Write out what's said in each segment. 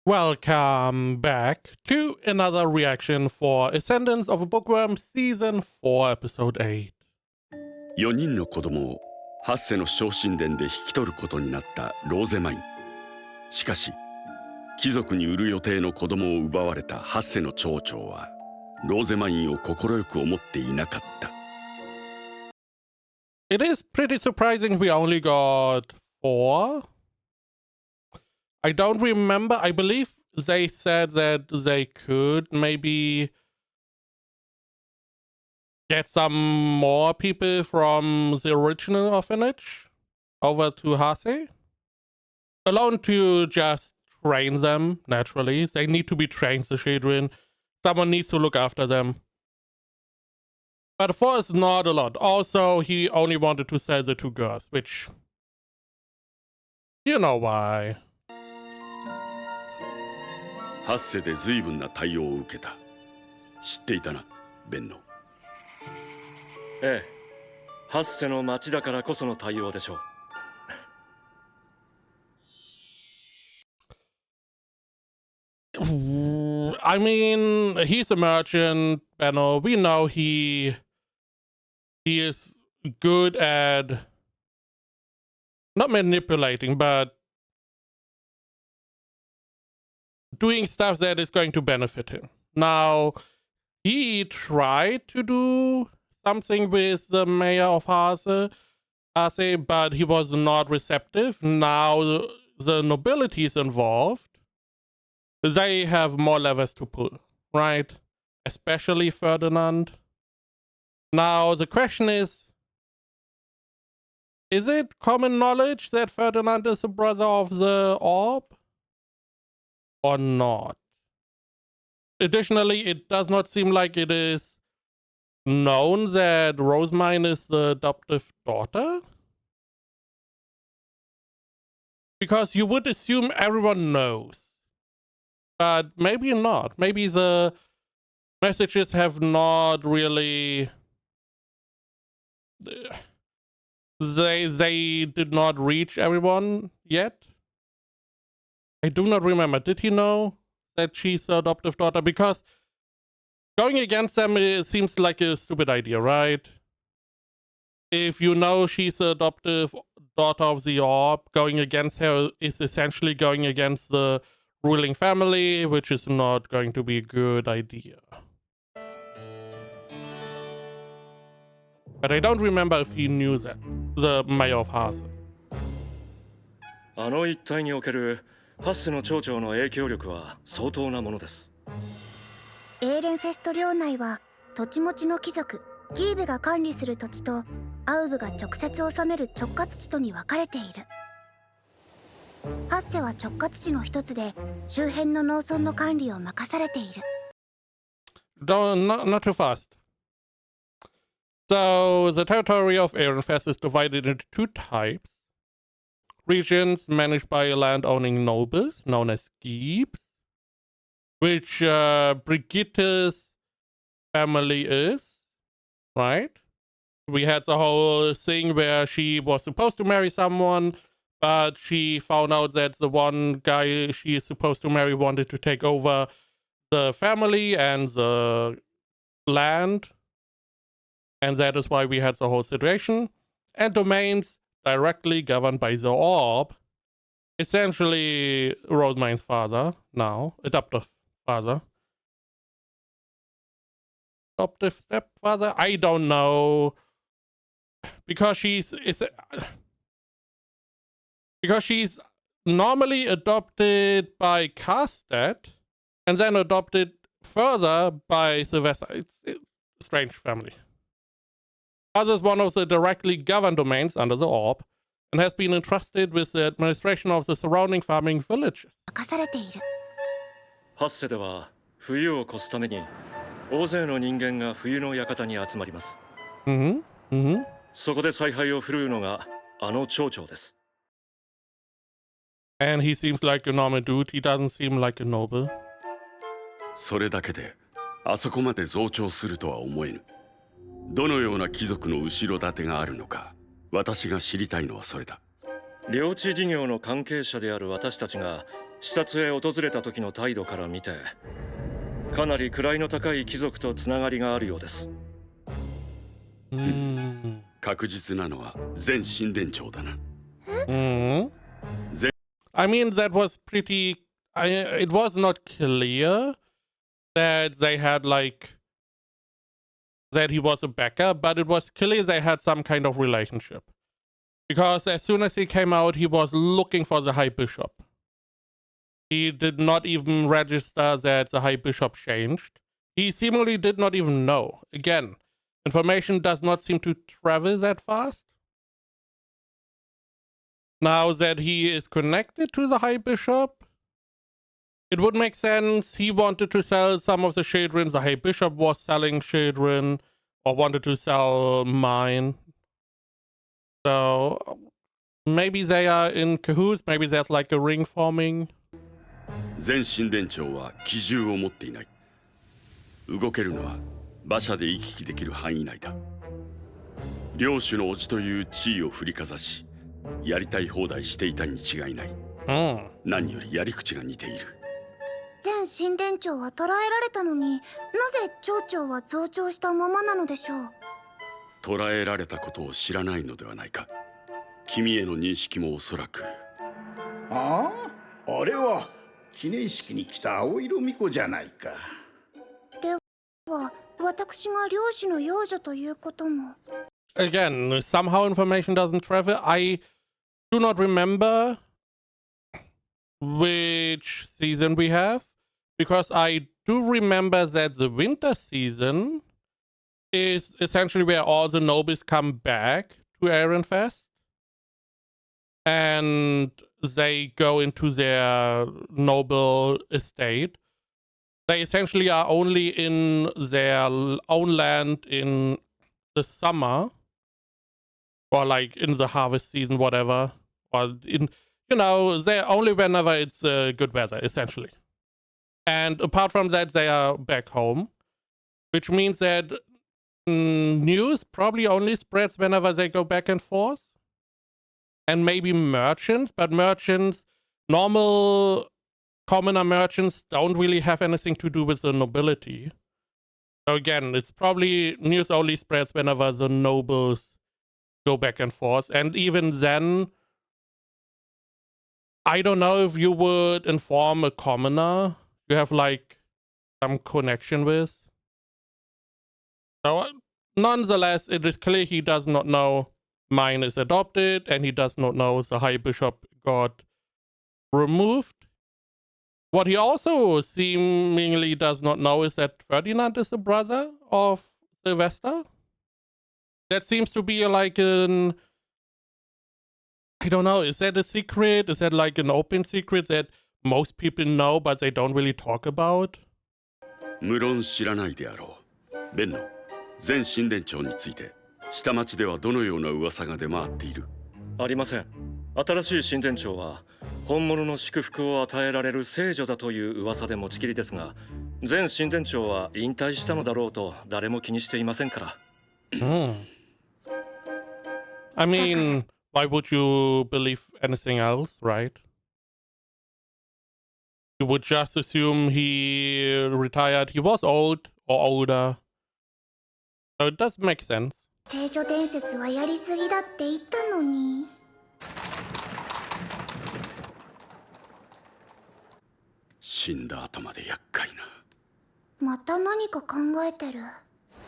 Welcome back to another reaction for Ascendance of a Bookworm Season 4 Episode 8. 4人の子供をハッセの昇進殿で引き取ることになったローゼマイン。しかし貴族に売る予定の子供を奪われたハッセの長長はローゼマインを快く思っていなかった。 It is pretty surprising we only got 4. I don't remember. I believe they said that they could maybe get some more people from the original orphanage over to Hase. Alone to just train them, naturally. They need to be trained, the children. Someone needs to look after them. But 4 is not a lot. Also, he only wanted to sell the 2 girls, which... you know why. ハッセで随分な対応を受けた。知っていたな、ベンノ。ええ、ハッセの町だからこその対応でしょう。I mean, he's a merchant, Benno. We know he is good at not manipulating, but doing stuff that is going to benefit him. Now, he tried to do something with the mayor of Hase, but he was not receptive. Now the nobility is involved. They have more levers to pull, right? Especially Ferdinand. Now the question is it common knowledge that Ferdinand is a brother of the orb? Or not? Additionally, it does not seem like it is known that Rosamine is the adoptive daughter. Because you would assume everyone knows. But maybe not. Maybe the messages have not really... They did not reach everyone yet. I do not remember. Did he know that she's the adoptive daughter? Because going against them, it seems like a stupid idea, right? If you know she's the adoptive daughter of the orb, going against her is essentially going against the ruling family, which is not going to be a good idea. But I don't remember if he knew that, the mayor of Hase. あの一帯におけるハッセの町長の影響力は相当なものです。エーレンフェスト領内は土地持ちの貴族ギーベが管理する土地とアウブが直接治める直轄地とに分かれている。ハッセは直轄地の一つで周辺の農村の管理を任されている。Not too fast. So the territory of Ehrenfest is divided into 2 types. Regions managed by land-owning nobles, known as Giebs, which Brigitte's family is, right? We had the whole thing where she was supposed to marry someone, but she found out that the one guy she is supposed to marry wanted to take over the family and the land, and that is why we had the whole situation. And domains directly governed by the orb, essentially Rosamine's father now, adoptive father. Adoptive stepfather? I don't know. Because she's normally adopted by Karstedt and then adopted further by Sylvester. It's a strange family. Hase is one of the directly governed domains under the orb and has been entrusted with the administration of the surrounding farming villages. ハッセでは冬を越すために大勢の人間が冬の館に集まります。そこで采配を振るうのがあの町長です。And he seems like a normal dude. He doesn't seem like a noble. それだけであそこまで増長するとは思えぬ。どのような貴族の後ろ盾があるのか、私が知りたいのはそれだ。領地事業の関係者である私たちが視察へ訪れた時の態度から見て、かなり位の高い貴族とつながりがあるようです。確実なのは前神殿長だな。I mean, that was pretty. It was not clear that they had that he was a backer, but it was clear they had some kind of relationship. Because as soon as he came out, he was looking for the High Bishop. He did not even register that the High Bishop changed. He seemingly did not even know. Again, information does not seem to travel that fast. Now that he is connected to the High Bishop, it would make sense he wanted to sell some of the children. The High Bishop was selling children or wanted to sell mine. So maybe they are in cahoots. Maybe there's like a ring forming. 前神殿長は機銃を持っていない。動けるのは馬車で行き来できる範囲内だ。領主の叔父という地位を振りかざし、やりたい放題していたに違いない。何よりやり口が似ている。前神殿長は捕らえられたのに、なぜ町長は増長したままなのでしょう。捕らえられたことを知らないのではないか。君への認識もおそらく。ああ、あれは記念式に来た青色巫女じゃないか。では、私が領主の養女ということも。Again, somehow information doesn't travel. I do not remember which season we have, because I do remember that the winter season is essentially where all the nobles come back to Ehrenfest and they go into their noble estate. They essentially are only in their own land in the summer, or like in the harvest season, whatever, or in, they're only whenever it's good weather, essentially. And apart from that, they are back home, which means that news probably only spreads whenever they go back and forth. And maybe merchants, but merchants, normal commoner merchants don't really have anything to do with the nobility. So again, it's probably news only spreads whenever the nobles go back and forth. And even then, I don't know if you would inform a commoner you have like some connection with. So nonetheless, it is clear he does not know mine is adopted, and he does not know the High Bishop got removed. What he also seemingly does not know is that Ferdinand is the brother of Sylvester. That seems to be like an... I don't know, is that a secret? Is that like an open secret that most people know but they don't really talk about? 無論知らないであろう。ベンの前神殿長について下町ではどのような噂が出回っている？ありません。新しい神殿長は本物の祝福を与えられる聖女だという噂で持ちきりですが、前神殿長は引退したのだろうと誰も気にしていませんから。I mean, why would you believe anything else, right? You would just assume he retired. He was old or older. So it does make sense. 聖女伝説はやりすぎだって言ったのに。死んだ後まで厄介な。また何か考えてる。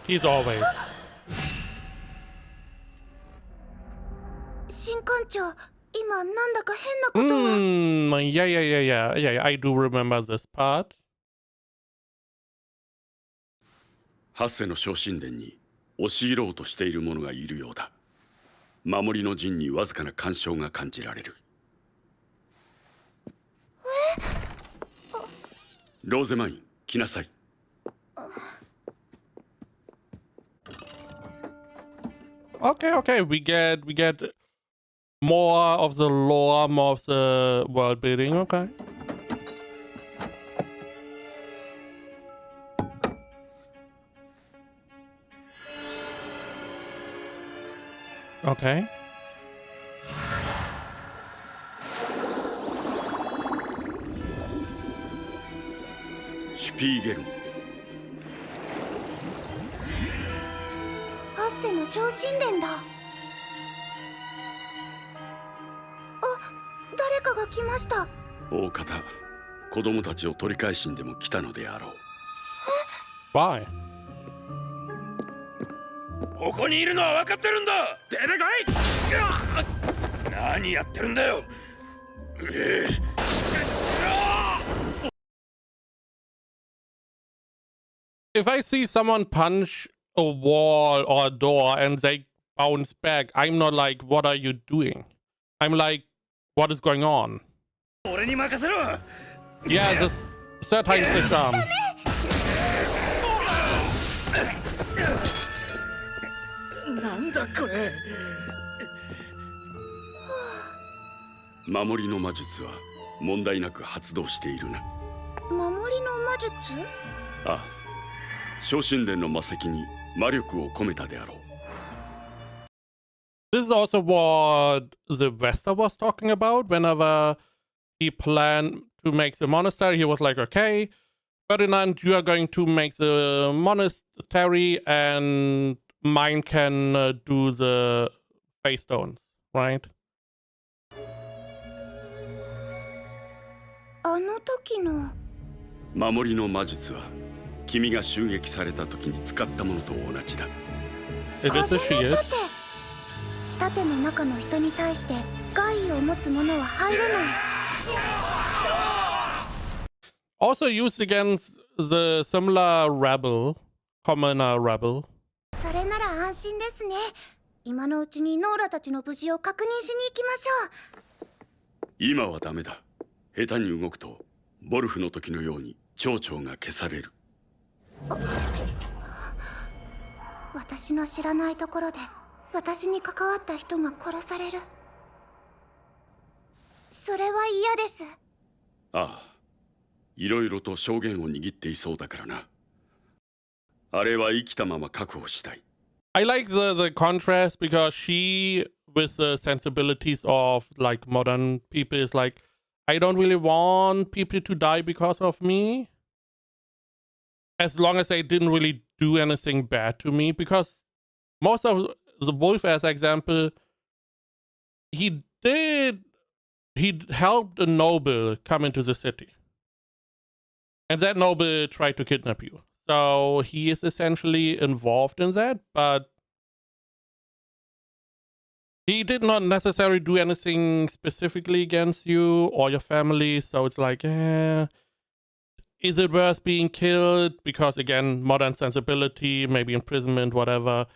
He's always. 新館長、今なんだか変なことが。Yeah, I do remember this part. ハッセの小神殿に押し入ろうとしている者がいるようだ。守りの陣にわずかな干渉が感じられる。ローゼマイン、来なさい。Okay, we get more of the lore, more of the world building, okay. Okay. シュピーゲルン。ハッセの昇神殿だ。あ、誰かが来ました。大方子供たちを取り返しにでも来たのであろう。Why? ここにいるのは分かってるんだ。出てこい。何やってるんだよ。If I see someone punch a wall or a door and they bounce back, I'm not like, what are you doing? I'm like, what is going on? 俺に任せろ。 Yeah, this third time's the charm. なんだこれ。守りの魔術は問題なく発動しているな。守りの魔術？ああ、昇神殿の魔石に魔力を込めたであろう。This is also what the Vesta was talking about. Whenever he planned to make the monastery, he was like, okay, Ferdinand, you are going to make the monastery and mine can do the face stones, right? あの時の。守りの魔術は君が襲撃された時に使ったものと同じだ。It is a shield. 盾の中の人に対して害意を持つ者は入れない。Also used against the similar rebel, commoner rebel. それなら安心ですね。今のうちにノーラたちの無事を確認しに行きましょう。今はダメだ。下手に動くとボルフの時のように蝶々が消される。私の知らないところで私に関わった人が殺される。それは嫌です。ああ、いろいろと証言を握っていそうだからな。あれは生きたまま確保したい。I like the contrast because she, with the sensibilities of like modern people, is like, I don't really want people to die because of me. As long as they didn't really do anything bad to me. Because most of the wolf, as example, he helped a noble come into the city. And that noble tried to kidnap you. So he is essentially involved in that, but he did not necessarily do anything specifically against you or your family. So it's like, is it worth being killed? Because again, modern sensibility, maybe imprisonment, whatever.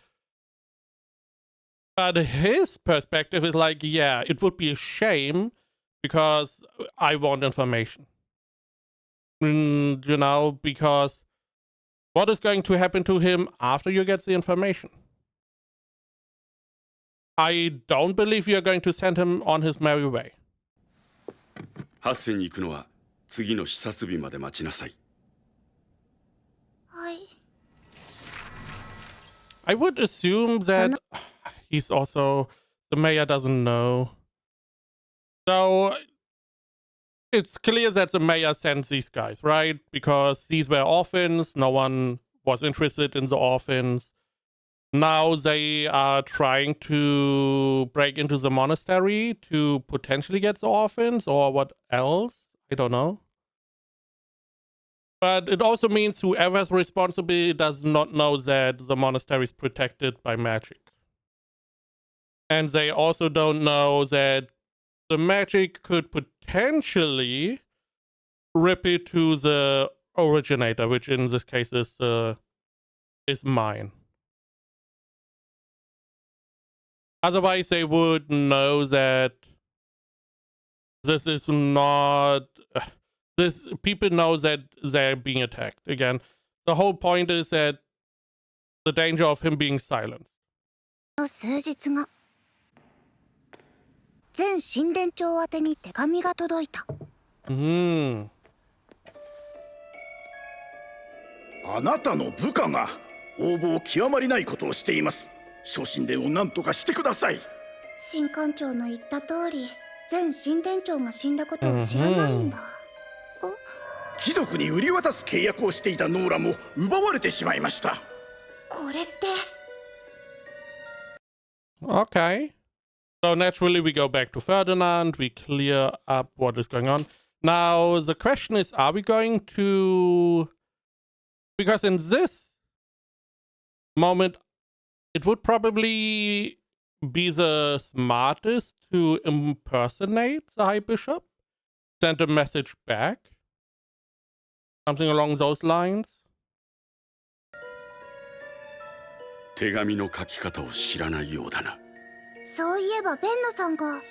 But his perspective is like, yeah, it would be a shame because I want information. You know, because what is going to happen to him after you get the information? I don't believe you're going to send him on his merry way. ハッセに行くのは次の視察日まで待ちなさい。はい。I would assume that he's also, the mayor doesn't know. So it's clear that the mayor sent these guys, right? Because these were orphans, no one was interested in the orphans. Now they are trying to break into the monastery to potentially get the orphans, or what else? I don't know. But it also means whoever's responsible does not know that the monastery is protected by magic. And they also don't know that the magic could potentially rip it to the originator, which in this case is mine. Otherwise, they would know that this is not. This people know that they're being attacked. Again, the whole point is that the danger of him being silenced. 数日後、前神殿長宛てに手紙が届いた。あなたの部下が横暴極まりないことをしています。昇神殿を何とかしてください。神官長の言った通り、前神殿長が死んだことを知らないんだ。貴族に売り渡す契約をしていたノーラも奪われてしまいました。これって。 Okay. So naturally we go back to Ferdinand, we clear up what is going on. Now the question is, are we going to... Because in this moment, it would probably be the smartest to impersonate the High Bishop, send a message back, something along those lines. 手紙の書き方を知らないようだな。そういえばベンノさんが。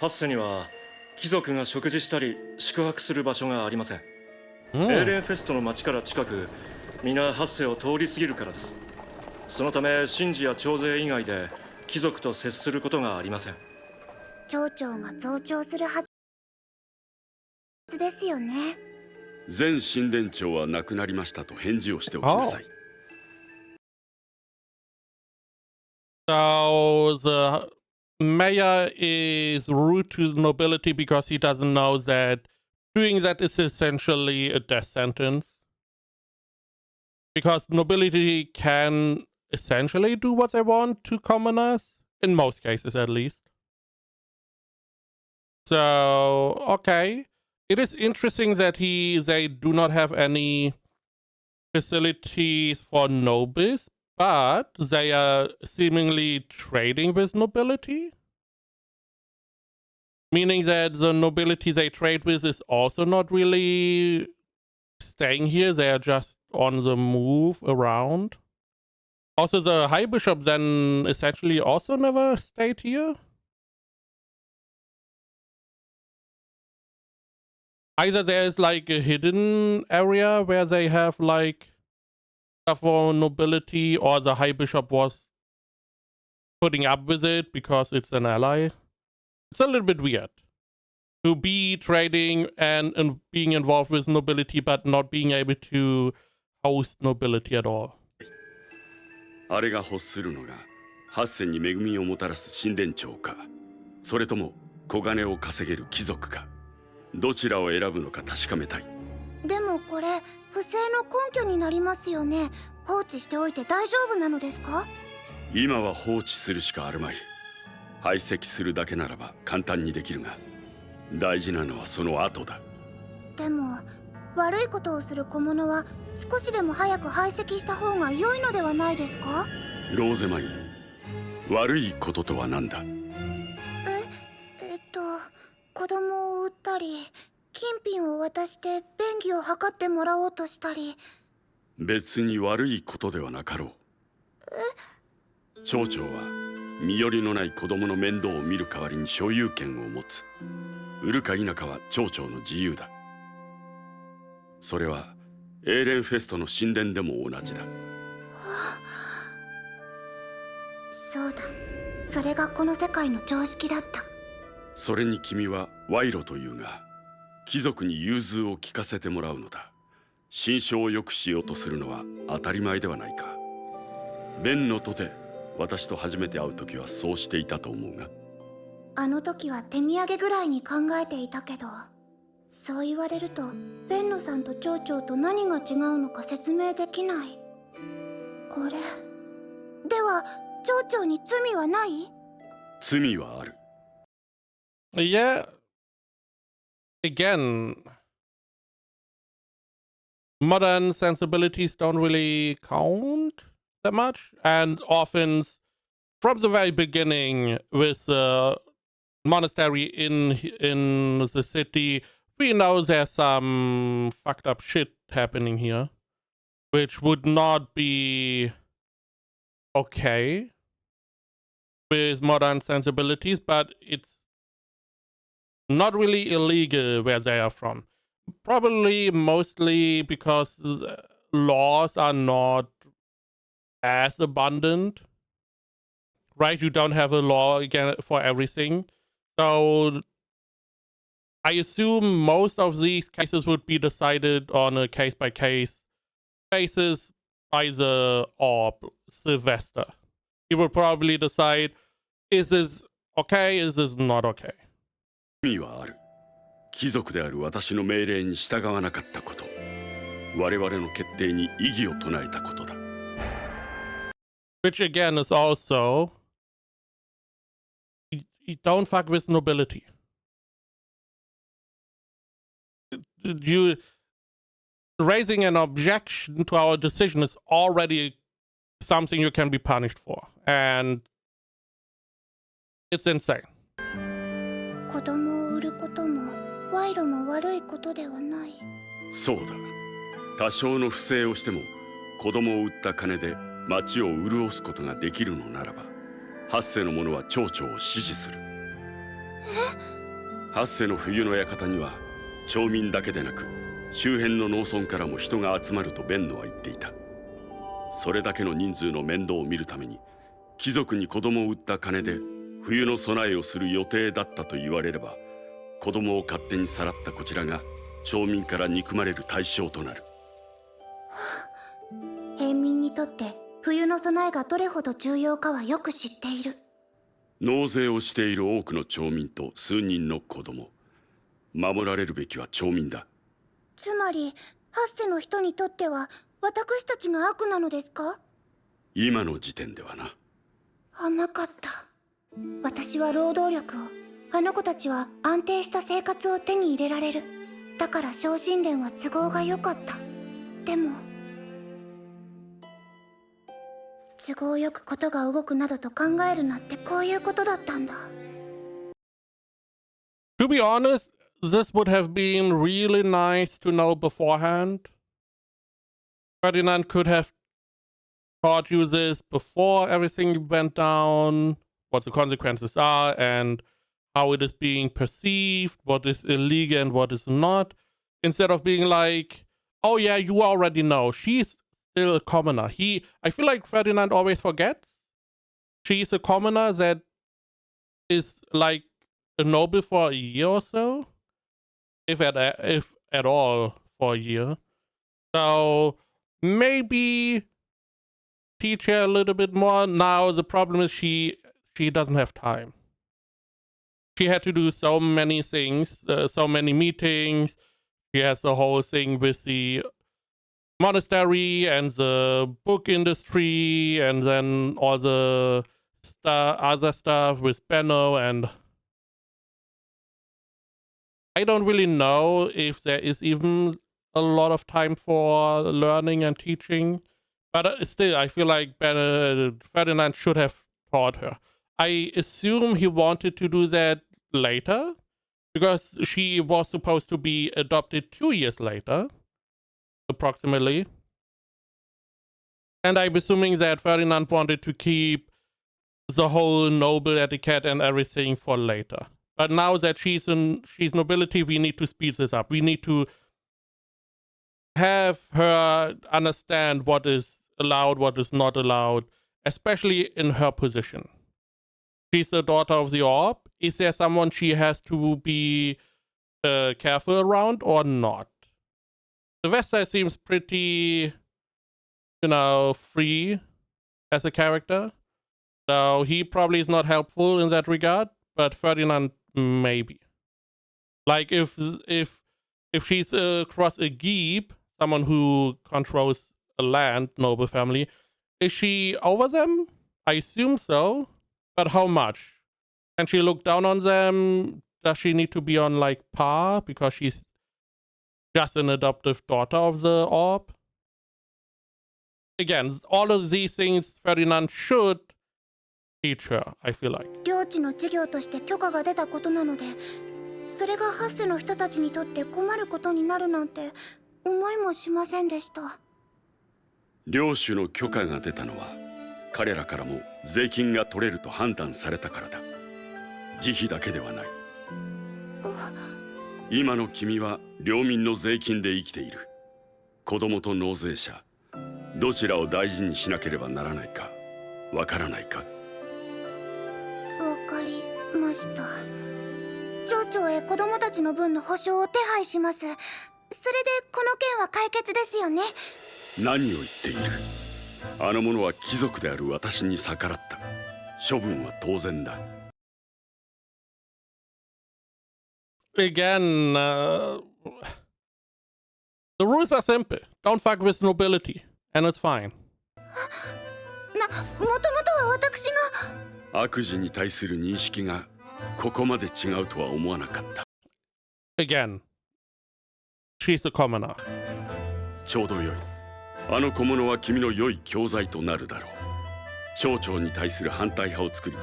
ハッセには貴族が食事したり宿泊する場所がありません。エーレンフェストの町から近く、皆ハッセを通り過ぎるからです。そのため神事や徴税以外で貴族と接することがありません。町長が増長するはずですよね。前神殿長は亡くなりましたと返事をしておきなさい。So the mayor is rude to the nobility because he doesn't know that doing that is essentially a death sentence. Because nobility can essentially do what they want to commoners, in most cases at least. So, okay. It is interesting that they do not have any facilities for nobles, but they are seemingly trading with nobility. Meaning that the nobility they trade with is also not really staying here, they are just on the move around. Also, the High Bishop then essentially also never stayed here. Either there is like a hidden area where they have like stuff for nobility, or the High Bishop was putting up with it because it's an ally. It's a little bit weird to be trading and being involved with nobility, but not being able to host nobility at all. あれが欲するのがハッセンに恵みをもたらす神殿長か、それとも小金を稼げる貴族か、どちらを選ぶのか確かめたい。でもこれ不正の根拠になりますよね。放置しておいて大丈夫なのですか？今は放置するしかあるまい。排斥するだけならば簡単にできるが、大事なのはその後だ。でも悪いことをする小者は少しでも早く排斥した方が良いのではないですか？ローゼマイン、悪いこととは何だ？子供を売ったり金品を渡して便宜を図ってもらおうとしたり。別に悪いことではなかろう。町長は身寄りのない子供の面倒を見る代わりに所有権を持つ。売るか否かは町長の自由だ。それはエーレンフェストの神殿でも同じだ。そうだ、それがこの世界の常識だった。それに君は賄賂というが、貴族に融通を聞かせてもらうのだ。心象を良くしようとするのは当たり前ではないか。ベンのとて私と初めて会う時はそうしていたと思うが。あの時は手土産ぐらいに考えていたけど、そう言われるとベンノさんと町長と何が違うのか説明できない。これでは町長に罪はない？罪はある。Yeah. Again, modern sensibilities don't really count that much, and often from the very beginning with the monastery in the city, we know there's some fucked up shit happening here, which would not be okay with modern sensibilities, but it's not really illegal where they are from. Probably mostly because laws are not as abundant, right? You don't have a law again for everything. So I assume most of these cases would be decided on a case-by-case basis by the orb, Sylvester. He would probably decide, is this okay, is this not okay? 罪はある。貴族である私の命令に従わなかったこと、我々の決定に異議を唱えたことだ。Which again is also, you don't fuck with nobility. You raising an objection to our decision is already something you can be punished for, and it's insane. 子供を売ることも賄賂も悪いことではない。そうだ。多少の不正をしても子供を売った金で町を潤すことができるのならば、八世の者は町長を支持する。八世の冬の館には町民だけでなく周辺の農村からも人が集まるとベンノは言っていた。それだけの人数の面倒を見るために貴族に子供を売った金で冬の備えをする予定だったと言われれば、子供を勝手にさらったこちらが町民から憎まれる対象となる。平民にとって冬の備えがどれほど重要かはよく知っている。納税をしている多くの町民と数人の子供、守られるべきは町民だ。つまり八世の人にとっては私たちが悪なのですか？今の時点ではな。甘かった。私は労働力を、あの子たちは安定した生活を手に入れられる。だから昇進殿は都合が良かった。でも都合よくことが動くなどと考えるなってこういうことだったんだ。To be honest, this would have been really nice to know beforehand. Ferdinand could have taught you this before everything went down, what the consequences are, and how it is being perceived, what is illegal and what is not, instead of being like, oh yeah, you already know, she's still a commoner. I feel like Ferdinand always forgets. She's a commoner that is like a noble for a year or so, if at all for a year. So maybe teach her a little bit more. Now the problem is she doesn't have time. She had to do so many things, so many meetings. She has the whole thing with the monastery and the book industry, and then all the other stuff with Benno, and I don't really know if there is even a lot of time for learning and teaching. But still, I feel like Ferdinand should have taught her. I assume he wanted to do that later, because she was supposed to be adopted 2 years later, approximately. And I'm assuming that Ferdinand wanted to keep the whole noble etiquette and everything for later. But now that she's nobility, we need to speed this up. We need to have her understand what is allowed, what is not allowed, especially in her position. She's the daughter of the orb. Is there someone she has to be careful around or not? Sylvester seems pretty, free as a character. So he probably is not helpful in that regard, but Ferdinand maybe. Like if she's across a Geeb, someone who controls a land, noble family, is she over them? I assume so. But how much? Can she look down on them? Does she need to be on like par because she's just an adoptive daughter of the orb? Again, all of these things Ferdinand should teach her, I feel like. 領地の事業として許可が出たことなので、それがハッセの人たちにとって困ることになるなんて思いもしませんでした。領主の許可が出たのは彼らからも税金が取れると判断されたからだ。慈悲だけではない。今の君は領民の税金で生きている。子供と納税者、どちらを大事にしなければならないかわからないか。わかりました。町長へ子供たちの分の保証を手配します。それでこの件は解決ですよね。何を言っている。あの者は貴族である私に逆らった。処分は当然だ。again, the rules are simple. Don't fuck with nobility, and it's fine. もともとは私が。悪事に対する認識がここまで違うとは思わなかった。 Again, she's a commoner. ちょうどよい。あの小物は君の良い教材となるだろう。町長に対する反対派を作り、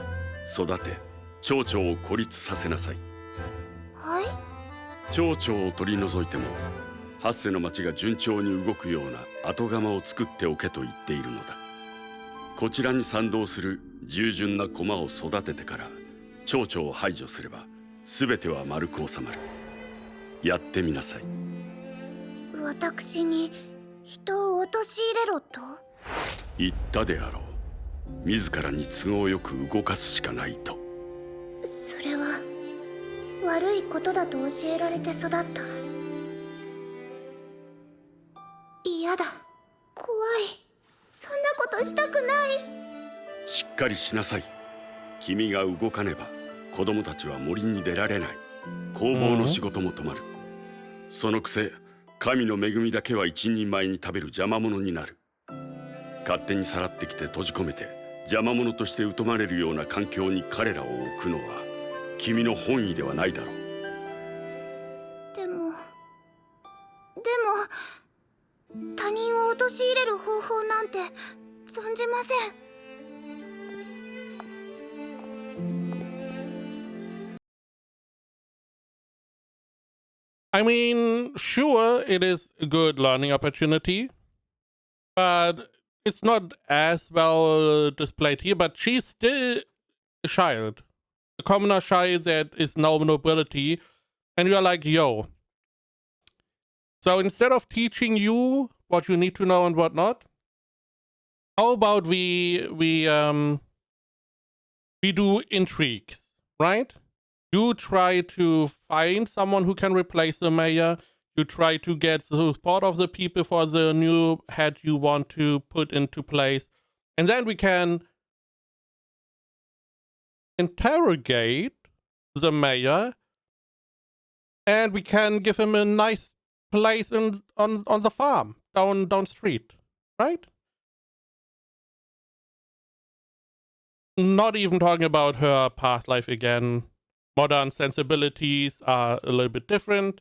育て、町長を孤立させなさい。はい。町長を取り除いても、ハッセの町が順調に動くような後釜を作っておけと言っているのだ。こちらに賛同する従順な駒を育ててから町長を排除すれば全ては丸く収まる。やってみなさい。私に人を陥れろと？言ったであろう。自らに都合よく動かすしかないと。それは悪いことだと教えられて育った。嫌だ。怖い。そんなことしたくない。しっかりしなさい。君が動かねば子供たちは森に出られない。工房の仕事も止まる。そのくせ神の恵みだけは一人前に食べる邪魔者になる。勝手にさらってきて閉じ込めて邪魔者として疎まれるような環境に彼らを置くのは君の本意ではないだろう。でも他人を陥れる方法なんて存じません。I mean, sure, it is a good learning opportunity, but it's not as well displayed here. But she's still a child, a commoner child that is no nobility, and you're like, yo. So instead of teaching you what you need to know and what not, how about we do intrigues, right? You try to find someone who can replace the mayor. You try to get the support of the people for the new head you want to put into place. And then we can interrogate the mayor. And we can give him a nice place on the farm, down street, right? Not even talking about her past life again. Modern sensibilities are a little bit different.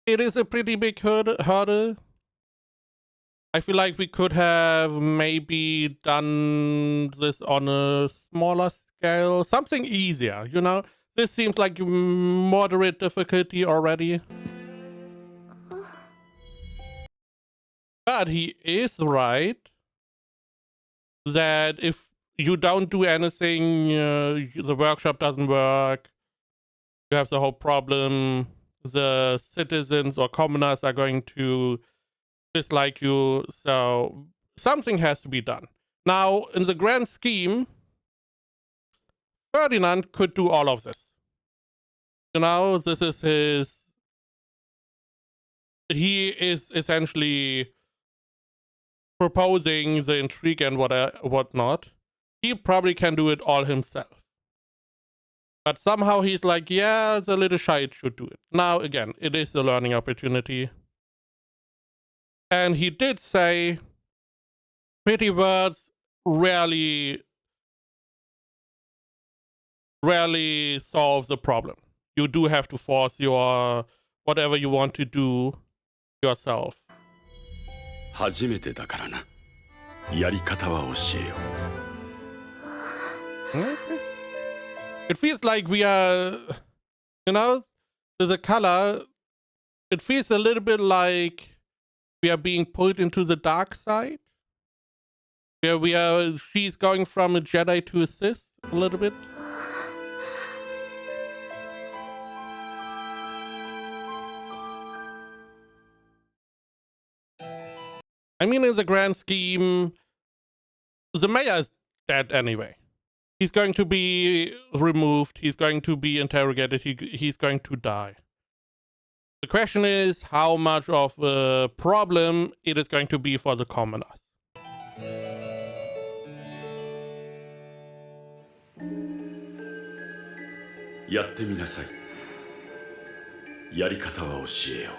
It is a pretty big hurdle. I feel like we could have maybe done this on a smaller scale. Something easier, you know? This seems like moderate difficulty already. But he is right that if you don't do anything, the workshop doesn't work, you have the whole problem, the citizens or commoners are going to dislike you, so something has to be done. Now, in the grand scheme, Ferdinand could do all of this. You know, this is his... He is essentially proposing the intrigue and whatnot. He probably can do it all himself. But somehow he's like, yeah, the little shite should do it. Now, again, it is a learning opportunity. And he did say, pretty words rarely solve the problem. You do have to force your whatever you want to do yourself. 初めてだからな。やり方は教えよう。It feels like we are, you know, there's a color. It feels a little bit like we are being pulled into the dark side. Where she's going from a Jedi to a Sith a little bit. I mean, in the grand scheme, the mayor is dead anyway. He's going to be removed. He's going to be interrogated. He's going to die. The question is how much of a problem it is going to be for the commoners. やってみなさい。やり方は教えよう。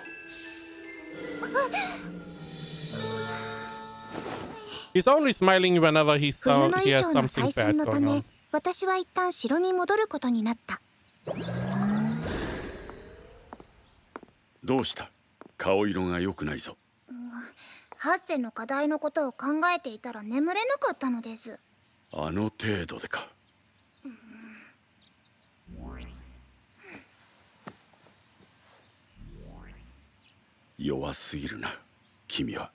He's only smiling whenever he 冬の he 衣 has 装の something 採寸 bad のた going め on. 私は一旦城に戻ることになった。どうした？顔色が良くないぞ。ハッセの課題のことを考えていたら眠れなかったのです。あの程度でか。弱すぎるな、君は。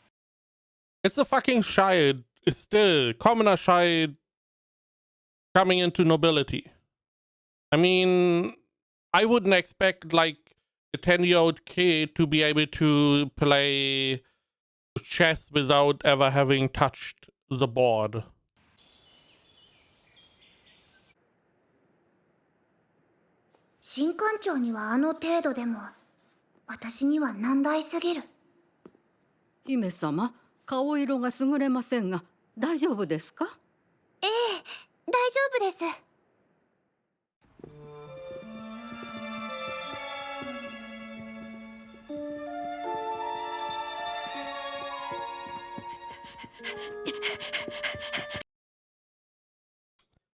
It's a fucking child. It's still commoner child coming into nobility. I mean, I wouldn't expect like a 10-year-old kid to be able to play chess without ever having touched the board. 新官庁にはあの程度でも私には難題すぎる。姫様、顔色が優れませんが大丈夫ですか？ええ、大丈夫です。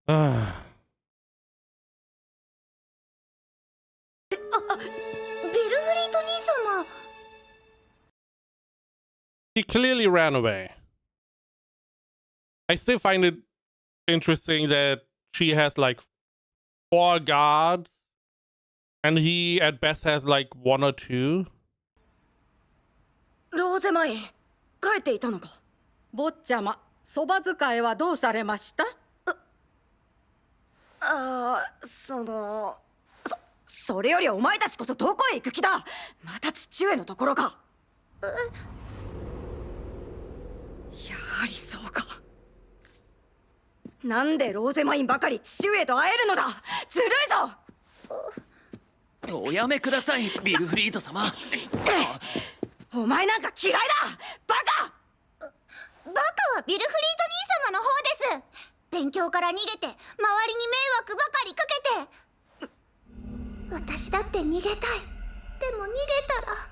ベルフリート兄様。He clearly ran away. I still find it interesting that she has like 4 guards and he at best has like 1 or 2. ローゼマイン、帰っていたのか。坊ちゃま、そば使いはどうされました？それよりお前たちこそどこへ行く気だ。また父上のところか。やはりそうか。なんでローゼマインばかり父上と会えるのだ。ずるいぞ。おやめください、ビルフリート様。お前なんか嫌いだ。バカ。バカはビルフリート兄様の方です。勉強から逃げて周りに迷惑ばかりかけて。私だって逃げたい。でも逃げたら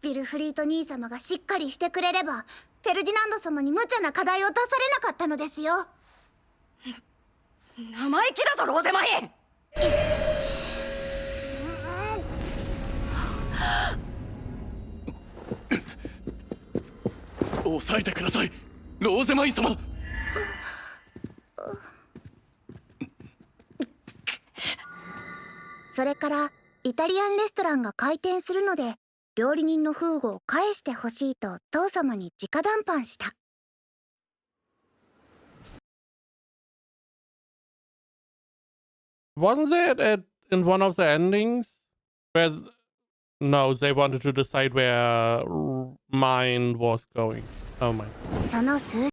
ビルフリート兄様がしっかりしてくれればフェルディナンド様に無茶な課題を出されなかったのですよ。生意気だぞローゼマイン。抑えてください、ローゼマイン様。それからイタリアンレストランが開店するので料理人のフーゴを返してほしいと父様に直談判した。Wasn't that in one of the endings? Where no, they wanted to decide where mine was going. Oh my. その数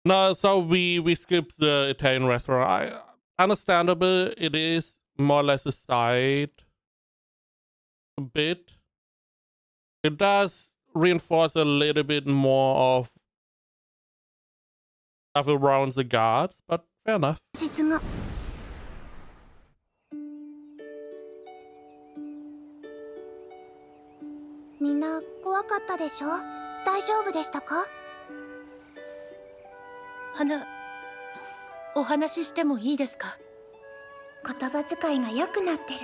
No, so we skipped the Italian restaurant. Understandable, it is more or less a side a bit. It does reinforce a little bit more of stuff around the guards, but fair enough. 日後みんな怖かったでしょ。大丈夫でしたか？お話ししてもいいですか？言葉遣いが良くなってる。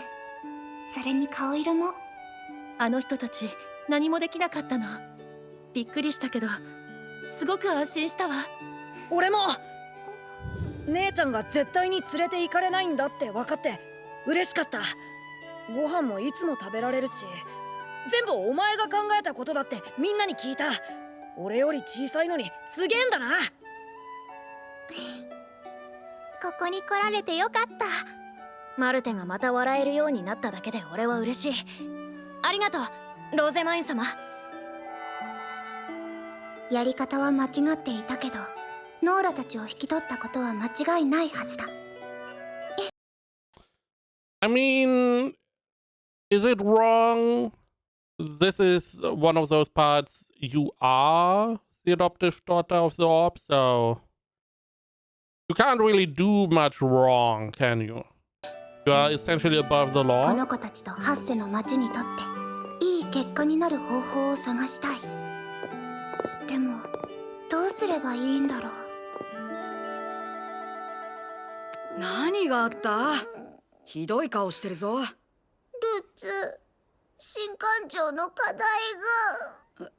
それに顔色も。あの人たち何もできなかったの。びっくりしたけどすごく安心したわ。俺も。姉ちゃんが絶対に連れて行かれないんだって分かって嬉しかった。ご飯もいつも食べられるし、全部お前が考えたことだってみんなに聞いた。俺より小さいのにすげえんだな。ここに来られてよかった。マルテがまた笑えるようになっただけで俺は嬉しい。ありがとう、ローゼマイン様。やり方は間違っていたけどノーラたちを引き取ったことは間違いないはずだ。I mean, is it wrong? This is one of those parts you are the adoptive daughter of the orb, so You can't really do much wrong, can you? You are essentially above the こ law. の子たちとハッセの町にとっていい結果になる方法を探したい。でもどうすればいいんだろう。何があった？ひどい顔してるぞ。ルツ、新館長の課題が。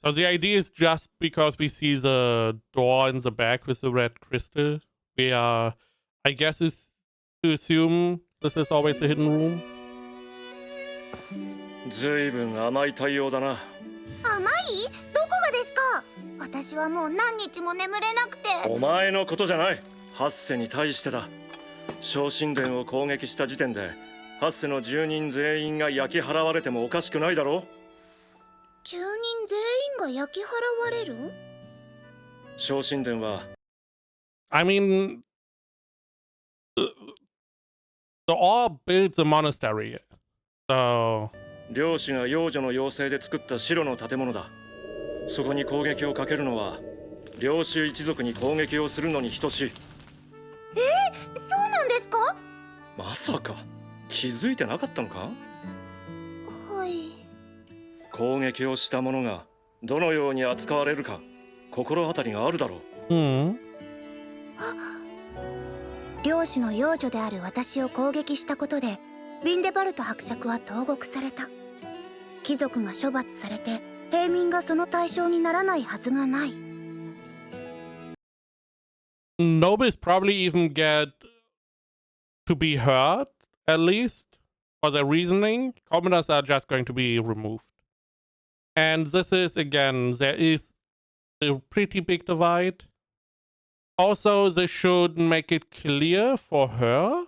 So the idea is just because we see the door in the back with the red crystal, we are, I guess, is to assume this is always a hidden room. ずいぶん甘い対応だな。甘い？どこがですか？私はもう何日も眠れなくて。お前のことじゃない。ハッセに対してだ。昇神殿を攻撃した時点でハッセの住人全員が焼き払われてもおかしくないだろ。住人全員が焼き払われる？昇神殿は I mean, the orb builds a monastery, so 領主が幼女の妖精で作った白の建物だ。そこに攻撃をかけるのは領主一族に攻撃をするのに等しい。そうなんですか？まさか気づいてなかったのか？はい。攻撃をした者がどのように扱われるか心当たりがあるだろう。領主の養女である私を攻撃したことでヴィンデバルト伯爵は投獄された。貴族が処罰されて平民がその対象にならないはずがない。nobles probably even get to be heard, at least, for their reasoning. Commoners are just going to be removed. And this is, again, there is a pretty big divide. Also, this should make it clear for her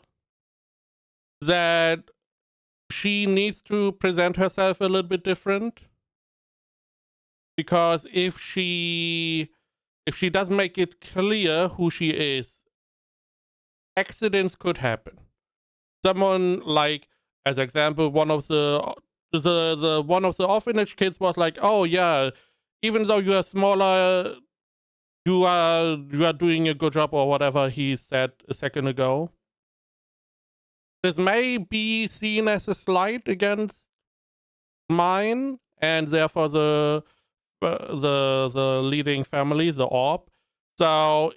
that she needs to present herself a little bit different. Because if she doesn't make it clear who she is, accidents could happen. Someone, like, as example, one of the orphanage kids was like, "Oh yeah, even though you are smaller, you are doing a good job," or whatever he said a second ago. This may be seen as a slight against mine, and therefore the leading family, the orb. So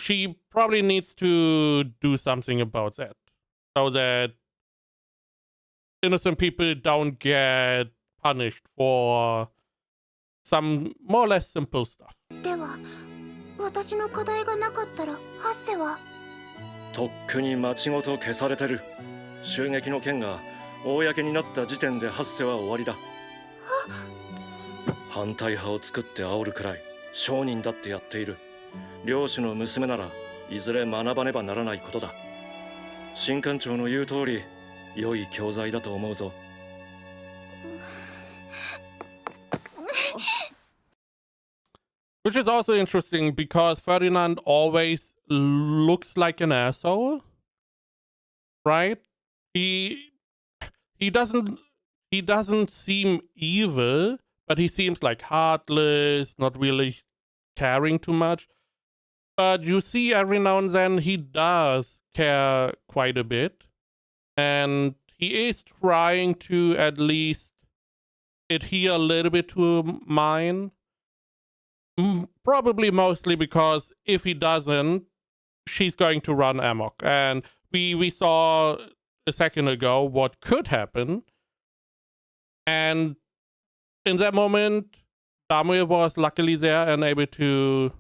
she probably needs to do something about that, so that innocent people don't get punished for some more or less simple stuff. では、私の課題がなかったらハッセは。とっくに町ごと消されてる。襲撃の件が公になった時点でハッセは終わりだ。反対派を作って煽るくらい商人だってやっている。領主の娘ならいずれ学ばねばならないことだ。新館長の言う通り良い教材だと思うぞ。Which is also interesting because Ferdinand always looks like an asshole, right? He doesn't seem evil, but he seems like heartless, not really caring too much. But you see every now and then he does care quite a bit. And he is trying to at least adhere a little bit to mine. Probably mostly because if he doesn't, she's going to run amok. And we saw a second ago what could happen. And in that moment, Damir was luckily there and able to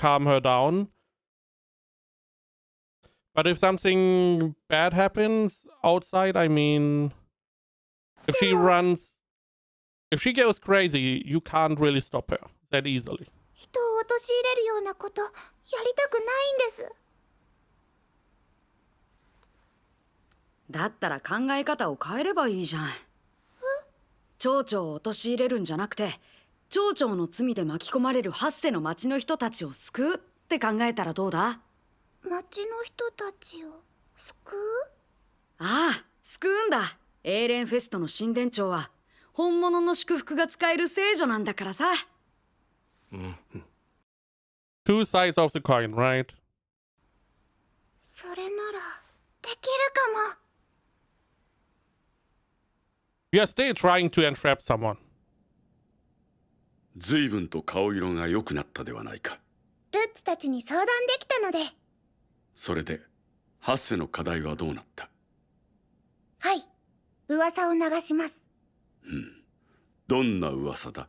calm her down. But if something bad happens outside, I mean, if she goes crazy, you can't really stop her that easily. 人を陥れるようなことやりたくないんです。だったら考え方を変えればいいじゃん。町長を陥れるんじゃなくて、町長の罪で巻き込まれるハッセの町の人たちを救うって考えたらどうだ？町の人たちを救う？ああ、救うんだ。エーレンフェストの神殿長は本物の祝福が使える聖女なんだからさ。Two sides of the coin, right? それならできるかも。 We are still trying to entrap someone. 随分と顔色が良くなったではないか。ルッツたちに相談できたので。それでハッセの課題はどうなった？はい、噂を流します。どんな噂だ？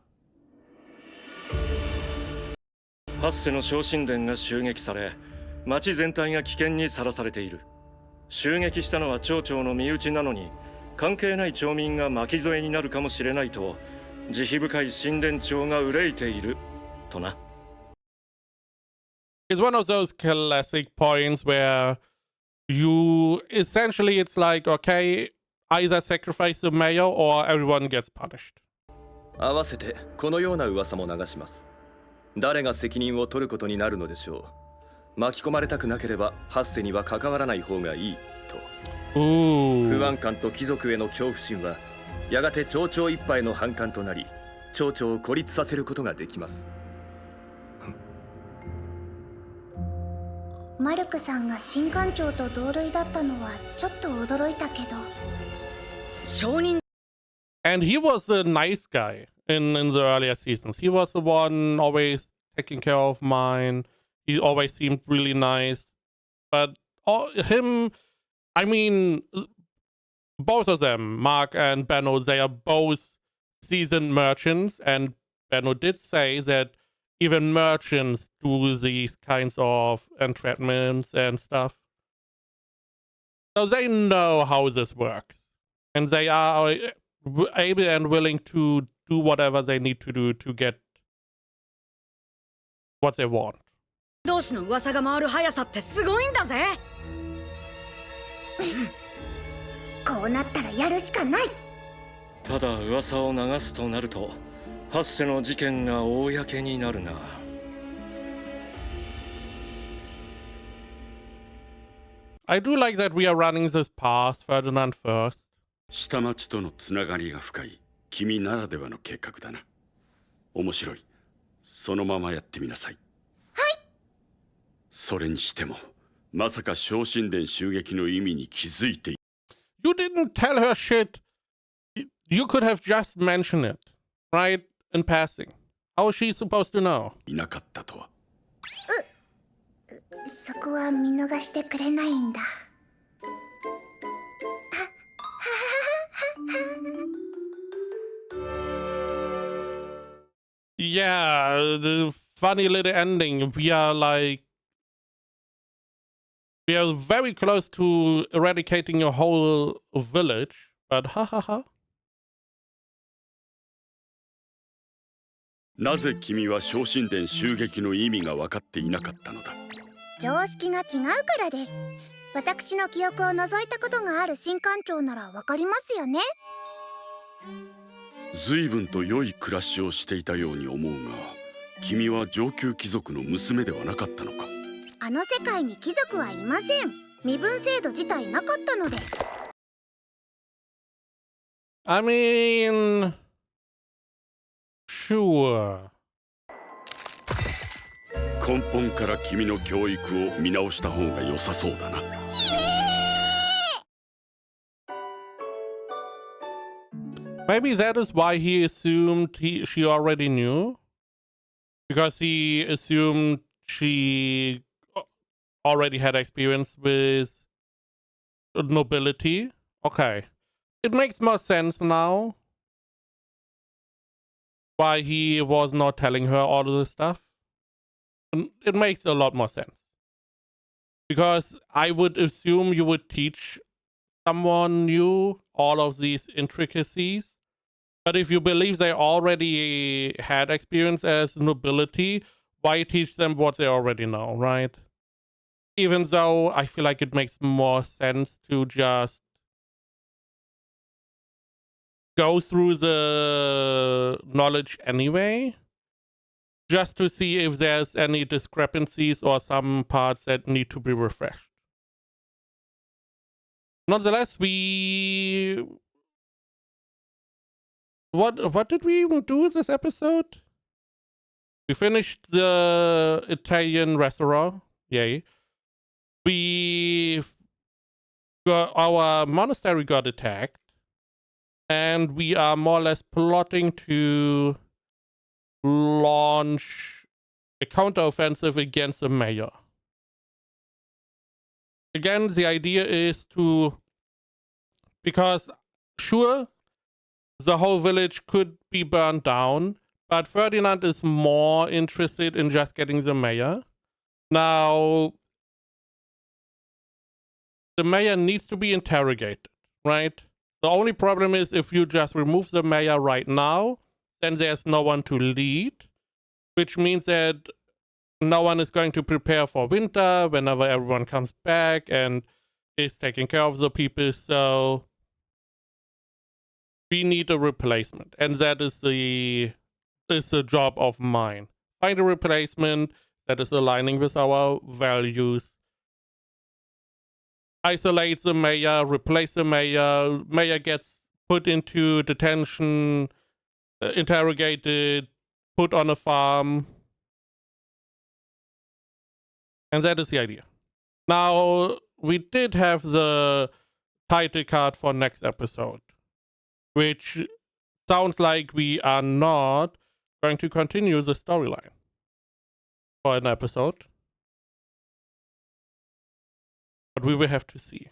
ハッセの昇神殿が襲撃され、町全体が危険にさらされている。襲撃したのは町長の身内なのに、関係ない町民が巻き添えになるかもしれないと慈悲深い神殿長が憂いているとな。It's one of those classic points where you essentially, it's like, okay, either sacrifice the mayor or everyone gets punished. 合わせてこのような噂も流します。誰が責任を取ることになるのでしょう。巻き込まれたくなければハッセには関わらない方がいいと。不安感と貴族への恐怖心はやがて町長一派への反感となり、町長を孤立させることができます。マルクさんが神官長と同類だったのはちょっと驚いたけど。証人。 And he was a nice guy in the earlier seasons. He was the one always taking care of mine. He always seemed really nice. But him, I mean, both of them, Mark and Benno, they are both seasoned merchants. And Benno did say that even merchants do these kinds of entrapments and stuff. So they know how this works. And they are able and willing to do whatever they need to do to get what they want. 同士の噂が回る速さってすごいんだぜ。こうなったらやるしかない。ただ噂を流すとなると、ハッセの事件が公になるな。I do like that we are running this past Ferdinand first. 下町とのつながりが深い君ならではの計画だな。面白い。そのままやってみなさい。はい。それにしても、まさか昇神殿襲撃の意味に気づいて。You didn't tell her shit. You could have just mentioned it, right, in passing. How is she supposed to know? いなかったとは。そこは見逃してくれないんだ。Yeah, the funny little ending. We are very close to eradicating a whole village, but ha ha ha. なぜ君は昇神殿襲撃の意味が分かっていなかったのだ？常識が違うからです。私の記憶を除いたことがある神官長ならわかりますよね。随分と良い暮らしをしていたように思うが、君は上級貴族の娘ではなかったのか？あの世界に貴族はいません。身分制度自体なかったので。I mean, sure. 根本から君の教育を見直した方が良さそうだな。Maybe that is why he assumed she already knew. Because he assumed she already had experience with nobility. Okay. It makes more sense now. Why he was not telling her all of this stuff. It makes a lot more sense. Because I would assume you would teach someone new all of these intricacies. But if you believe they already had experience as nobility, why teach them what they already know, right? Even though I feel like it makes more sense to just go through the knowledge anyway, just to see if there's any discrepancies or some parts that need to be refreshed. Nonetheless, we what did we even do this episode? We finished the Italian restaurant. Yay. Our monastery got attacked. And we are more or less plotting to launch a counteroffensive against the mayor. Again, the idea is to, because sure, the whole village could be burned down, but Ferdinand is more interested in just getting the mayor. Now, the mayor needs to be interrogated, right? The only problem is if you just remove the mayor right now, then there's no one to lead, which means that no one is going to prepare for winter whenever everyone comes back and is taking care of the people. So we need a replacement, and that is the job of mine. Find a replacement that is aligning with our values. Isolate the mayor, replace the mayor. Mayor gets put into detention, interrogated, put on a farm. And that is the idea. Now, we did have the title card for next episode, which sounds like we are not going to continue the storyline for an episode. But we will have to see.